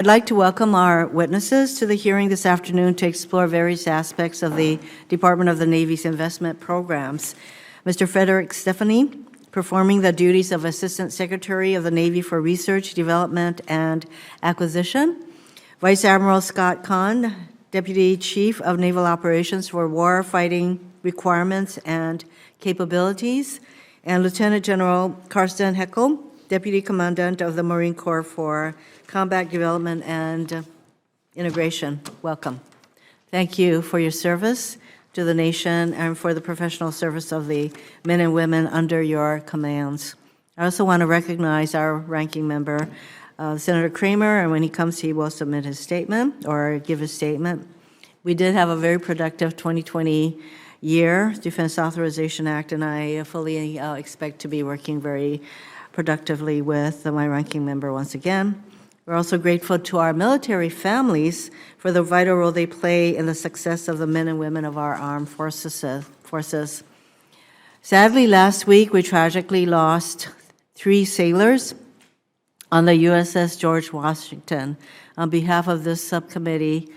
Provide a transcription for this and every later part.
I'd like to welcome our witnesses to the hearing this afternoon to explore various aspects of the Department of the Navy's investment programs. Mr. Frederick Stephanie, performing the duties of Assistant Secretary of the Navy for Research, Development, and Acquisition. Vice Admiral Scott Kahn, Deputy Chief of Naval Operations for War Fighting Requirements and Capabilities. And Lieutenant General Karsten Heckel, Deputy Commandant of the Marine Corps for Combat Development and Integration. Welcome. Thank you for your service to the nation and for the professional service of the men and women under your commands. I also want to recognize our ranking member, Senator Kramer, and when he comes, he will submit his statement or give his statement. We did have a very productive 2020 year, Defense Authorization Act, and I fully expect to be working very productively with my ranking member once again. We're also grateful to our military families for the vital role they play in the success of the men and women of our armed forces. Sadly, last week we tragically lost 3 sailors on the USS George Washington. On behalf of this subcommittee,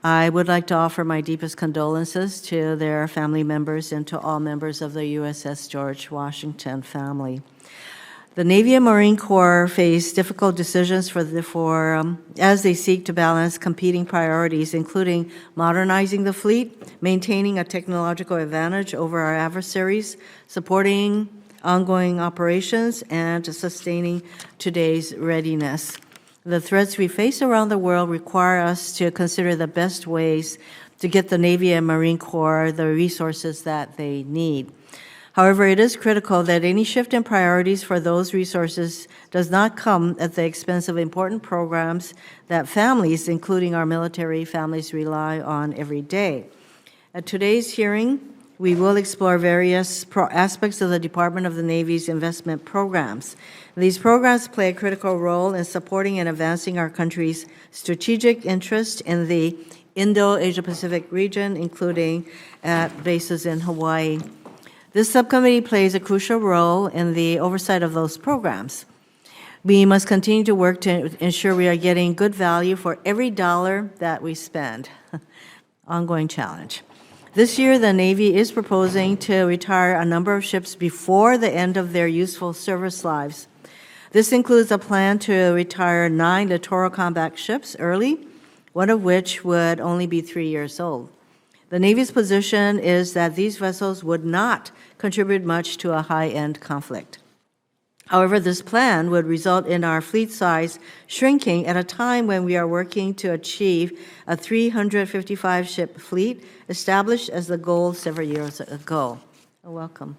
I would like to offer my deepest condolences to their family members and to all members of the USS George Washington family. The Navy and Marine Corps face difficult decisions as they seek to balance competing priorities, including modernizing the fleet, maintaining a technological advantage over our adversaries, supporting ongoing operations, and sustaining today's readiness. The threats we face around the world require us to consider the best ways to get the Navy and Marine Corps the resources that they need. However, it is critical that any shift in priorities for those resources does not come at the expense of important programs that families, including our military families, rely on every day. At today's hearing, we will explore various aspects of the Department of the Navy's investment programs. These programs play a critical role in supporting and advancing our country's strategic interest in the Indo-Asia-Pacific region, including at bases in Hawaii. This subcommittee plays a crucial role in the oversight of those programs. We must continue to work to ensure we are getting good value for every dollar that we spend. Ongoing challenge. This year, the Navy is proposing to retire a number of ships before the end of their useful service lives. This includes a plan to retire 9 littoral combat ships early, one of which would only be 3 years old. The Navy's position is that these vessels would not contribute much to a high-end conflict. However, this plan would result in our fleet size shrinking at a time when we are working to achieve a 355-ship fleet established as the goal several years ago. Welcome.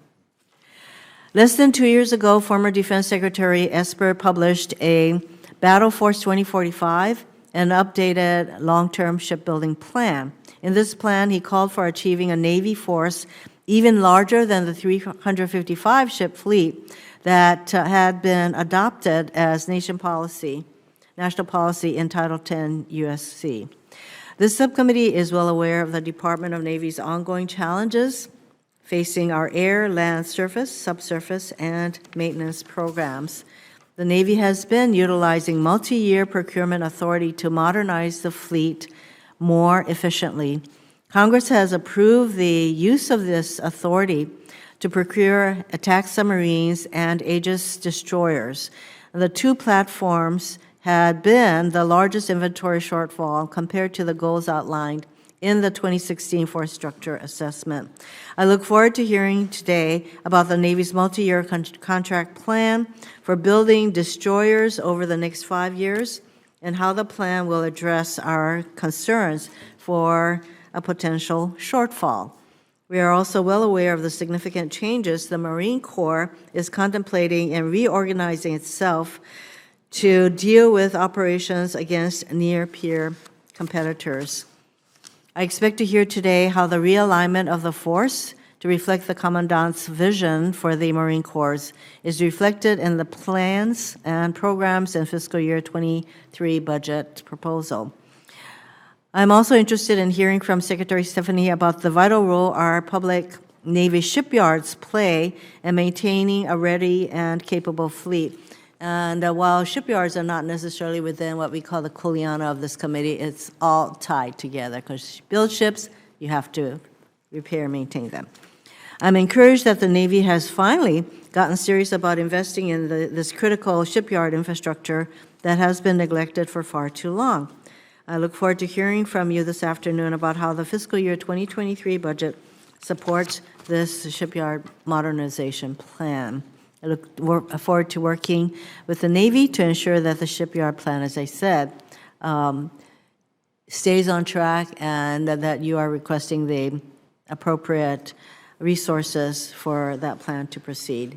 Less than 2 years ago, former Defense Secretary Esper published a Battle Force 2045, an updated long-term shipbuilding plan. In this plan, he called for achieving a Navy force even larger than the 355-ship fleet that had been adopted as national policy in Title 10 USC. This subcommittee is well aware of the Department of Navy's ongoing challenges facing our air, land, surface, subsurface, and maintenance programs. The Navy has been utilizing multi-year procurement authority to modernize the fleet more efficiently. Congress has approved the use of this authority to procure attack submarines and Aegis destroyers. The 2 platforms had been the largest inventory shortfall compared to the goals outlined in the 2016 Force Structure Assessment. I look forward to hearing today about the Navy's multi-year contract plan for building destroyers over the next 5 years and how the plan will address our concerns for a potential shortfall. We are also well aware of the significant changes the Marine Corps is contemplating in reorganizing itself to deal with operations against near-peer competitors. I expect to hear today how the realignment of the force to reflect the Commandant's vision for the Marine Corps is reflected in the plans and programs in fiscal year 23 budget proposal. I'm also interested in hearing from Secretary Stephanie about the vital role our public Navy shipyards play in maintaining a ready and capable fleet. And while shipyards are not necessarily within what we call the kuleana of this committee, it's all tied together, because build ships, you have to repair and maintain them. I'm encouraged that the Navy has finally gotten serious about investing in this critical shipyard infrastructure that has been neglected for far too long. I look forward to hearing from you this afternoon about how the fiscal year 2023 budget supports this shipyard modernization plan. I look forward to working with the Navy to ensure that the shipyard plan, as I said, stays on track, and that you are requesting the appropriate resources for that plan to proceed.